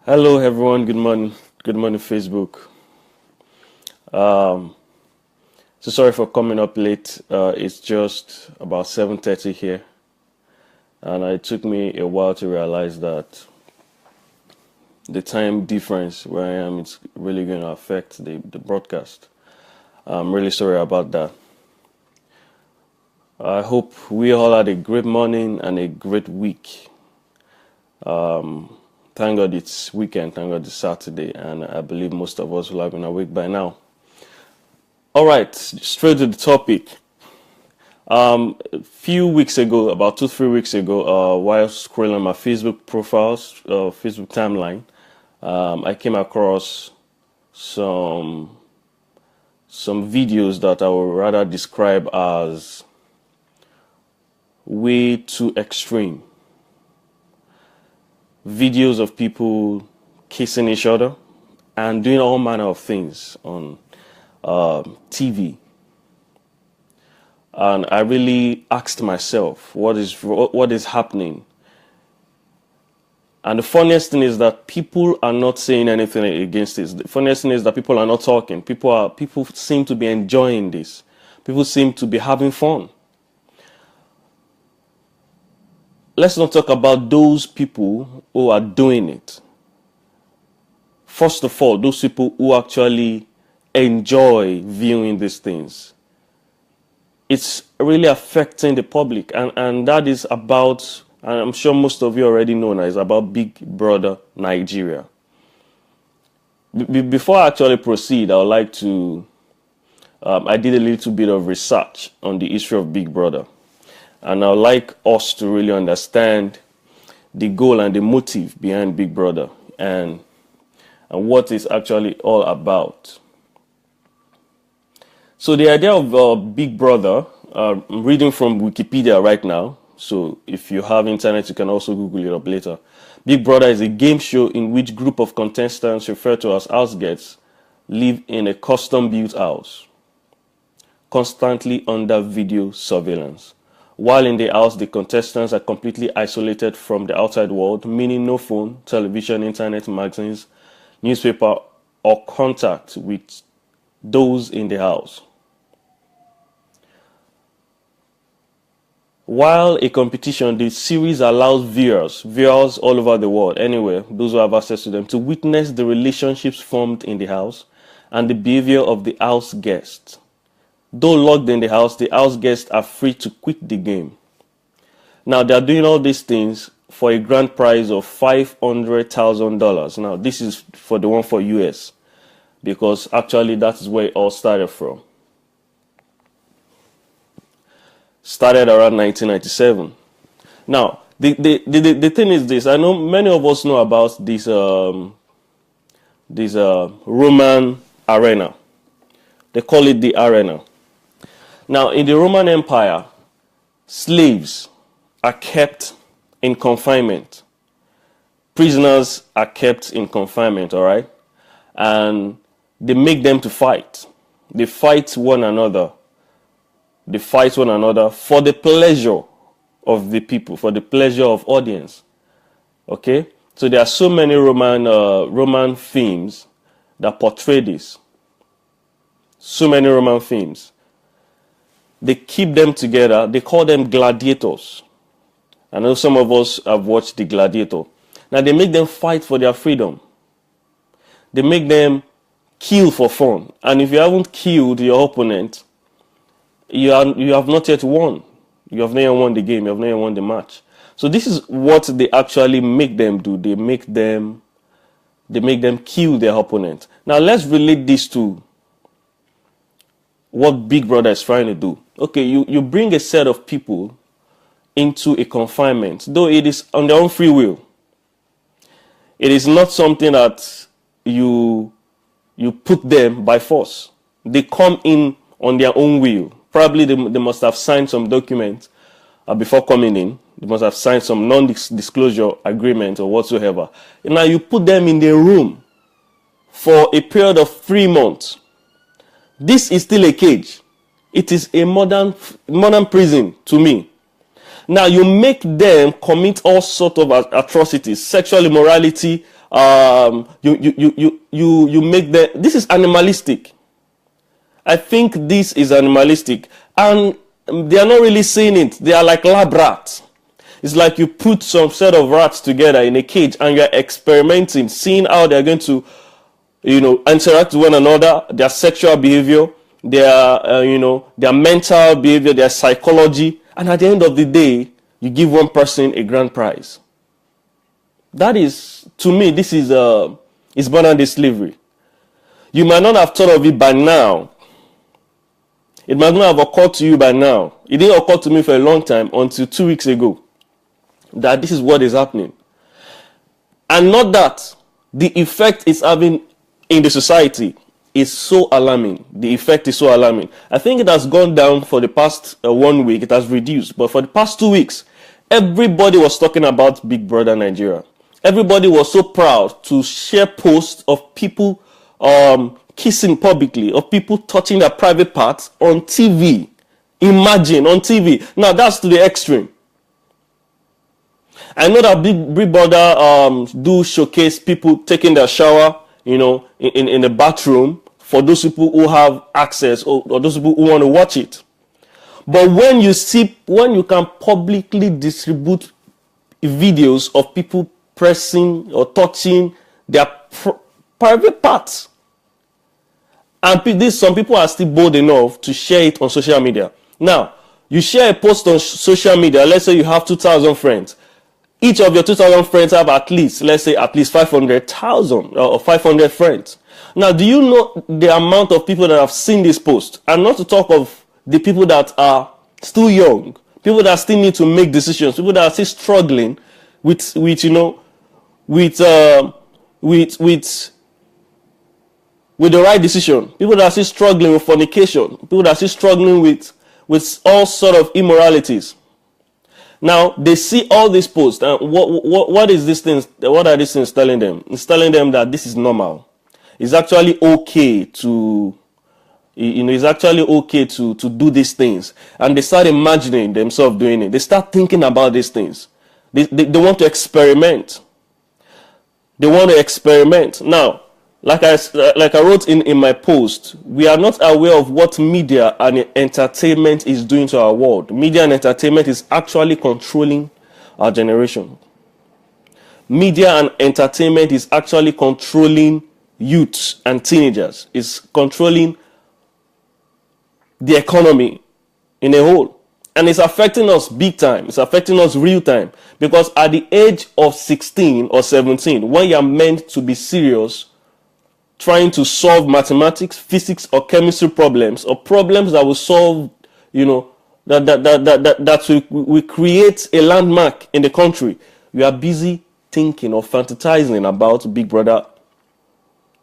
Hello, everyone. Good morning. Good morning, Facebook. Um, so sorry for coming up late. It's just about 7:30 here, and it took me a while to realize that the time difference where I am is really going to affect the broadcast. I'm really sorry about that. I hope we all had a great morning and a great week. Thank God it's weekend. Thank God it's Saturday, and I believe most of us will have been awake by now. All right, straight to the topic. A few weeks ago, about 2, 3 weeks ago, while scrolling my Facebook profiles, Facebook timeline, I came across some some videos that I would rather describe as way too extreme. Videos of people kissing each other and doing all manner of things on TV. And I really asked myself, what is happening? And the funniest thing is that people are not saying anything against this. The funniest thing is that people are not talking. People seem to be enjoying this. People seem to be having fun. Let's not talk about those people who are doing it. First of all, those people who actually enjoy viewing these things. It's really affecting the public, and that is about, and I'm sure most of you already know now, is about Big Brother Nigeria. Before I actually proceed, I would like to, I did a little bit of research on the history of Big Brother, and I would like us to really understand the goal and the motive behind Big Brother and what it's actually all about. So the idea of Big Brother, I'm reading from Wikipedia right now, so if you have internet, you can also Google it up later. Big Brother is a game show in which group of contestants referred to as house guests live in a custom-built house, constantly under video surveillance. While in the house, the contestants are completely isolated from the outside world, meaning no phone, television, internet, magazines, newspaper, or contact with those in the house. While a competition, the series allows viewers all over the world, anywhere, those who have access to them, to witness the relationships formed in the house and the behavior of the house guests. Though locked in the house guests are free to quit the game. Now, they are doing all these things for a grand prize of $500,000. Now, this is for the one for US, because actually that is where it all started from. Started around 1997. Now, the thing is this. I know many of us know about this Roman arena. They call it the arena. Now, in the Roman Empire, slaves are kept in confinement. Prisoners are kept in confinement, all right? And they make them to fight. They fight one another. They fight one another for the pleasure of the people, for the pleasure of audience. Okay? So there are so many Roman themes that portray this. So many Roman themes. They keep them together. They call them gladiators. I know some of us have watched The Gladiator. Now they make them fight for their freedom. They make them kill for fun. And if you haven't killed your opponent, you have not yet won. You have not yet won the game. You have not yet won the match. So this is what they actually make them do. They make them kill their opponent. Now let's relate this to what Big Brother is trying to do. Okay, you bring a set of people into a confinement, though it is on their own free will. It is not something that you put them by force. They come in on their own will. Probably they must have signed some document before coming in. They must have signed some non-disclosure agreement or whatsoever. And now you put them in the room for a period of 3 months. This is still a cage. It is a modern prison to me. Now you make them commit all sorts of atrocities, sexual immorality, You make the, this is animalistic. I think this is animalistic, and they are not really seeing it. They are like lab rats. It's like you put some set of rats together in a cage and you're experimenting, seeing how they're going to, interact with one another, their sexual behavior, their, their mental behavior, their psychology. And at the end of the day, you give one person a grand prize. That is, to me, this is modern day slavery. You might not have thought of it by now. It might not have occurred to you by now. It didn't occur to me for a long time until 2 weeks ago that this is what is happening. And not that the effect it's having in the society is so alarming. The effect is so alarming. I think it has gone down for the past 1 week. It has reduced. But for the past 2 weeks, everybody was talking about Big Brother Nigeria. Everybody was so proud to share posts of people kissing publicly, of people touching their private parts on TV. Imagine, on TV. Now, that's to the extreme. I know that Big Brother do showcase people taking their shower, in the bathroom for those people who have access or those people who want to watch it. But when you can publicly distribute videos of people pressing or touching their private parts, and some people are still bold enough to share it on social media. Now, you share a post on social media, let's say you have 2,000 friends. Each of your 2,000 friends have at least 500,000 or 500 friends. Now, do you know the amount of people that have seen this post? And not to talk of the people that are still young, people that still need to make decisions, people that are still struggling with the right decision, people that are still struggling with fornication, people that are still struggling with all sort of immoralities. Now they see all these posts, and what is this thing? What are these things telling them? It's telling them that this is normal. It's actually okay to, it's actually okay to do these things, and they start imagining themselves doing it. They start thinking about these things. They want to experiment. They want to experiment. Now, like I wrote in my post, we are not aware of what media and entertainment is doing to our world. Media and entertainment is actually controlling our generation. Media and entertainment is actually controlling youths and teenagers. It's controlling the economy in a whole. And it's affecting us big time. It's affecting us real time. Because at the age of 16 or 17, when you're meant to be serious, trying to solve mathematics, physics, or chemistry problems, or problems that will solve, that will create a landmark in the country, you are busy thinking or fantasizing about Big Brother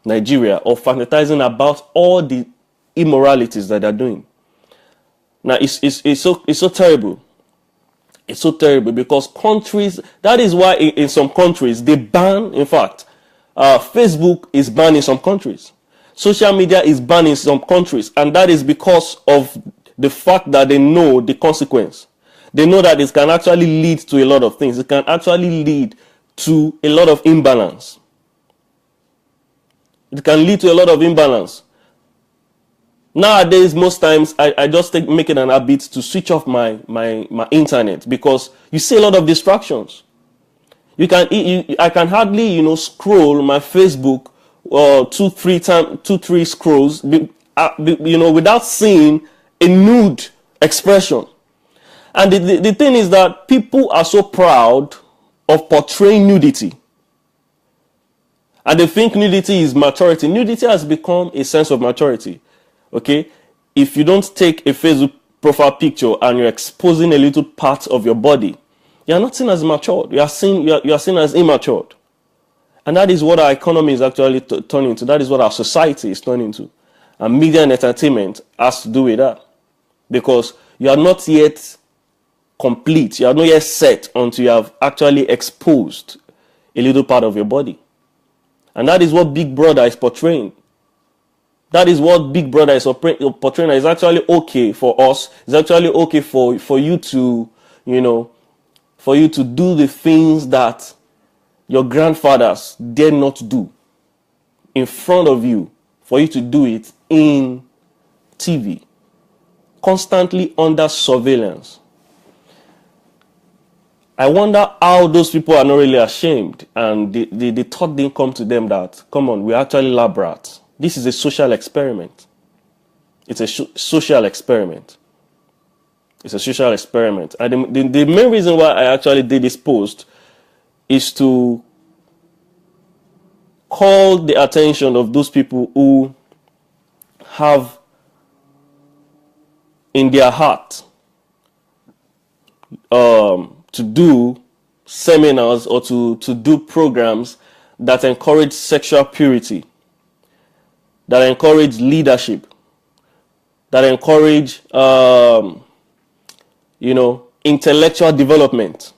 Nigeria, or fantasizing about all the immoralities that they're doing. Now, it's so terrible. It's so terrible because countries, that is why in some countries they ban, in fact, Facebook is banned in some countries. Social media is banned in some countries, and that is because of the fact that they know the consequence. They know that it can actually lead to a lot of things. It can actually lead to a lot of imbalance. It can lead to a lot of imbalance. Nowadays, most times, I just make it an habit to switch off my internet because you see a lot of distractions. I can hardly, scroll my Facebook 2-3 scrolls, without seeing a nude expression. And the thing is that people are so proud of portraying nudity. And they think nudity is maturity. Nudity has become a sense of maturity. Okay? If you don't take a Facebook profile picture and you're exposing a little part of your body, you're not seen as matured. You are seen as immature. And that is what our economy is actually turning into. That is what our society is turning into. And media and entertainment has to do with that. Because you are not yet complete. You are not yet set until you have actually exposed a little part of your body. And that is what Big Brother is portraying. That is what Big Brother is portraying. It's actually okay for us. It's actually okay for you to, for you to do the things that your grandfathers dare not do in front of you, for you to do it in TV, constantly under surveillance. I wonder how those people are not really ashamed, and the thought didn't come to them that, come on, we're actually lab rats. This is a social experiment. It's a social experiment. It's a social experiment. And the main reason why I actually did this post is to call the attention of those people who have in their heart to do seminars or to do programs that encourage sexual purity, that encourage leadership, that encourage intellectual development.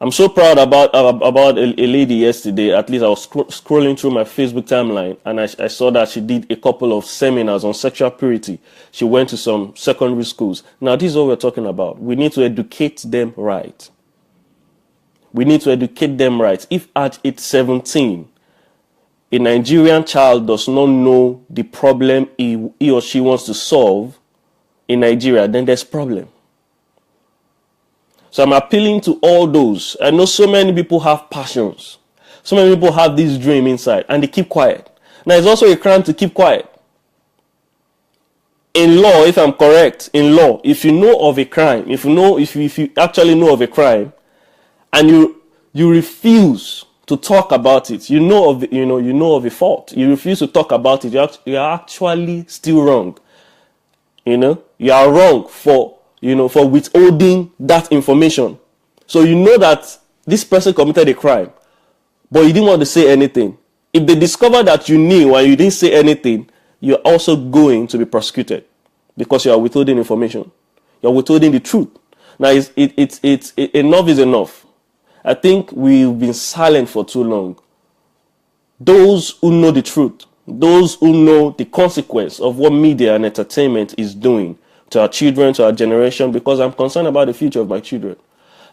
I'm so proud about a lady yesterday. At least I was scrolling through my Facebook timeline, and I saw that she did a couple of seminars on sexual purity. She went to some secondary schools. Now, this is what we're talking about. We need to educate them right. We need to educate them right. If at age 17, a Nigerian child does not know the problem he or she wants to solve in Nigeria, then there's a problem. So I'm appealing to all those. I know so many people have passions. So many people have this dream inside, and they keep quiet. Now, it's also a crime to keep quiet. In law, if I'm correct, in law, if you know of a crime, if you actually know of a crime, and you refuse to talk about it, you know of a fault, you refuse to talk about it, you are actually still wrong. You are wrong for withholding that information. So you know that this person committed a crime, but you didn't want to say anything. If they discover that you knew and you didn't say anything, you're also going to be prosecuted because you are withholding information. You're withholding the truth. Now, it's enough is enough. I think we've been silent for too long. Those who know the truth, those who know the consequence of what media and entertainment is doing to our children, to our generation, because I'm concerned about the future of my children.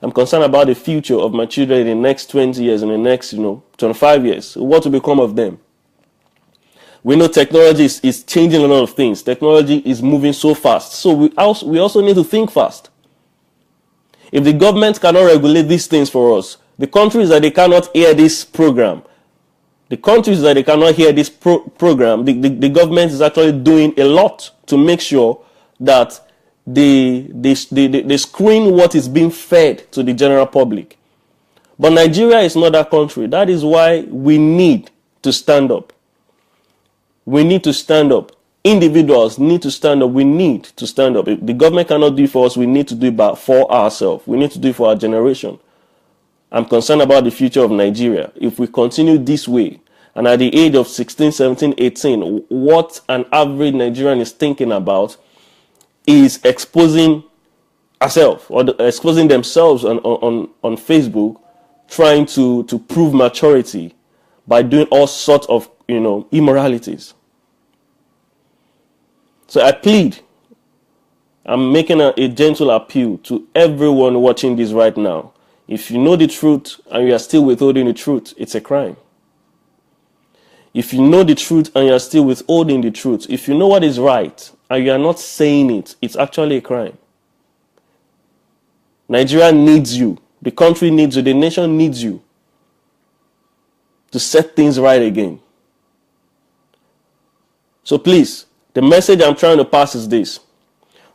I'm concerned about the future of my children in the next 20 years, in the next 25 years. What will become of them? We know technology is changing a lot of things. Technology is moving so fast. So we also need to think fast. If the government cannot regulate these things for us, the countries that they cannot hear this program, the government is actually doing a lot to make sure that they screen what is being fed to the general public. But Nigeria is not that country. That is why we need to stand up. We need to stand up. Individuals need to stand up. We need to stand up. If the government cannot do it for us, we need to do it for ourselves. We need to do it for our generation. I'm concerned about the future of Nigeria. If we continue this way, and at the age of 16, 17, 18, what an average Nigerian is thinking about is exposing ourselves or exposing themselves on Facebook, trying to prove maturity by doing all sorts of immoralities. So I plead, I'm making a gentle appeal to everyone watching this right now. If you know the truth and you are still withholding the truth, it's a crime. If you know the truth and you are still withholding the truth, if you know what is right and you are not saying it, it's actually a crime. Nigeria needs you. The country needs you. The nation needs you to set things right again. So please, the message I'm trying to pass is this.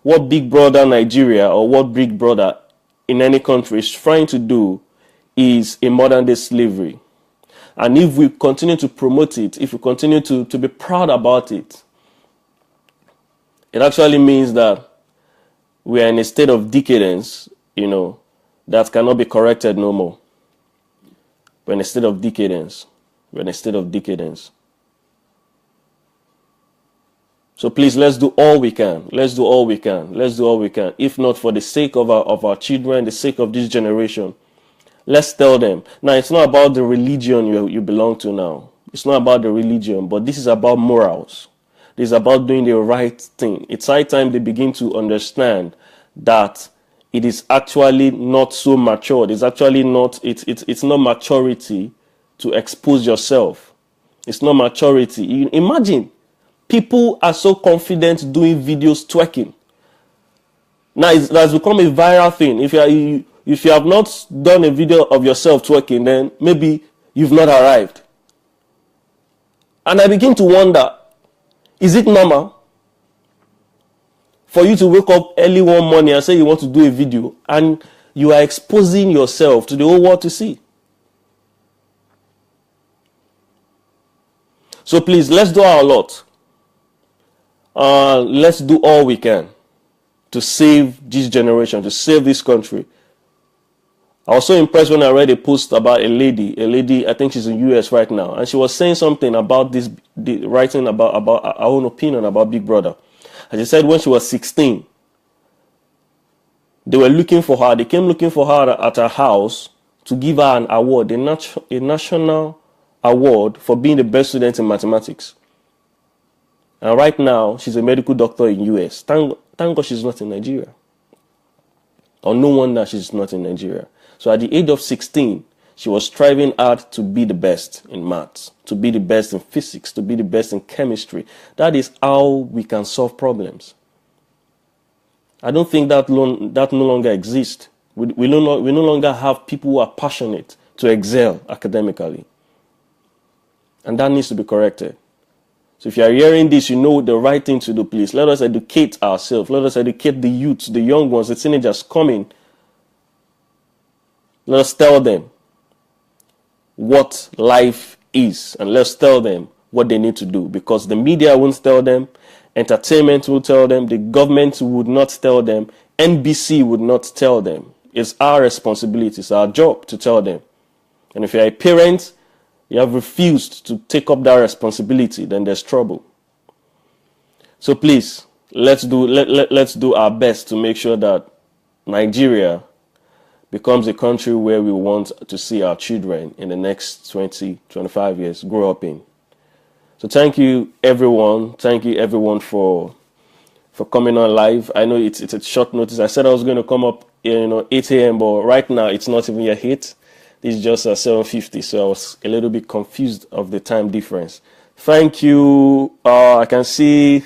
What Big Brother Nigeria or what Big Brother in any country is trying to do is a modern day slavery. And if we continue to promote it, if we continue to be proud about it, it actually means that we are in a state of decadence, that cannot be corrected no more. We're in a state of decadence. We're in a state of decadence. So please, let's do all we can. Let's do all we can. Let's do all we can. If not for the sake of our children, the sake of this generation, let's tell them. Now, it's not about the religion you belong to now. It's not about the religion, but this is about morals. This is about doing the right thing. It's high time they begin to understand that it is actually not so matured. It's actually not, it's not maturity to expose yourself. It's not maturity. Imagine, people are so confident doing videos twerking. Now it has become a viral thing. If you have not done a video of yourself twerking, then maybe you've not arrived. And I begin to wonder, is it normal for you to wake up early one morning and say you want to do a video and you are exposing yourself to the whole world to see? So please, let's do our lot. Let's do all we can to save this generation, to save this country. I was so impressed when I read a post about a lady, I think she's in the US right now, and she was saying something about writing about her own opinion about Big Brother. And she said when she was 16, they were looking for her, they came looking for her at her house to give her an award, a national award for being the best student in mathematics. And right now, she's a medical doctor in US. Thank God she's not in Nigeria. Or no wonder she's not in Nigeria. So at the age of 16, she was striving hard to be the best in maths, to be the best in physics, to be the best in chemistry. That is how we can solve problems. I don't think that no longer exists. We no longer have people who are passionate to excel academically. And that needs to be corrected. So if you are hearing this, you know the right thing to do, please. Let us educate ourselves. Let us educate the youths, the young ones, the teenagers coming. Let us tell them what life is. And let's tell them what they need to do. Because the media won't tell them. Entertainment will tell them. The government would not tell them. NBC would not tell them. It's our responsibility. It's our job to tell them. And if you're a parent, you have refused to take up that responsibility, then there's trouble. So please, let's do our best to make sure that Nigeria becomes a country where we want to see our children in the next 20, 25 years grow up in. So thank you, everyone. Thank you, everyone, for coming on live. I know it's a short notice. I said I was going to come up, 8 a.m., but right now it's not even yet 8. It's just 7:50, so I was a little bit confused of the time difference. Thank you. I can see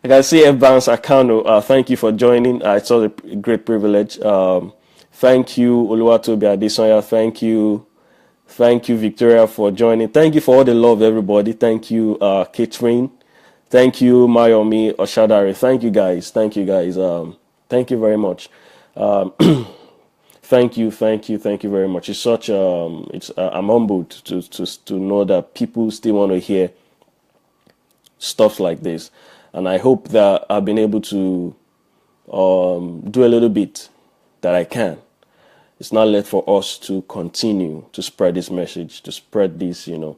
Evans Akano. Thank you for joining. It's all a great privilege. Thank you, Oluwatobi Adesonya. Thank you, Victoria, for joining. Thank you for all the love, everybody. Thank you, Catherine. Thank you, Mayomi Oshadare. Thank you, guys. Thank you very much. Thank you very much. It's such I'm humbled to know that people still want to hear stuff like this, and I hope that I've been able to do a little bit that I can. It's not left for us to continue to spread this message, to spread this, to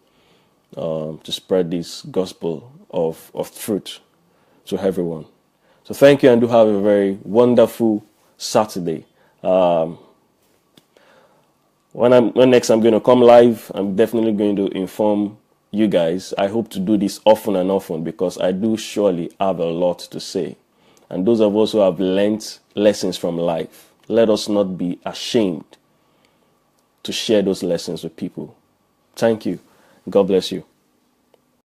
spread this gospel of truth to everyone. So thank you, and do have a very wonderful Saturday. When next I'm going to come live, I'm definitely going to inform you guys. I hope to do this often and often because I do surely have a lot to say. And those of us who have learnt lessons from life, let us not be ashamed to share those lessons with people. Thank you. God bless you.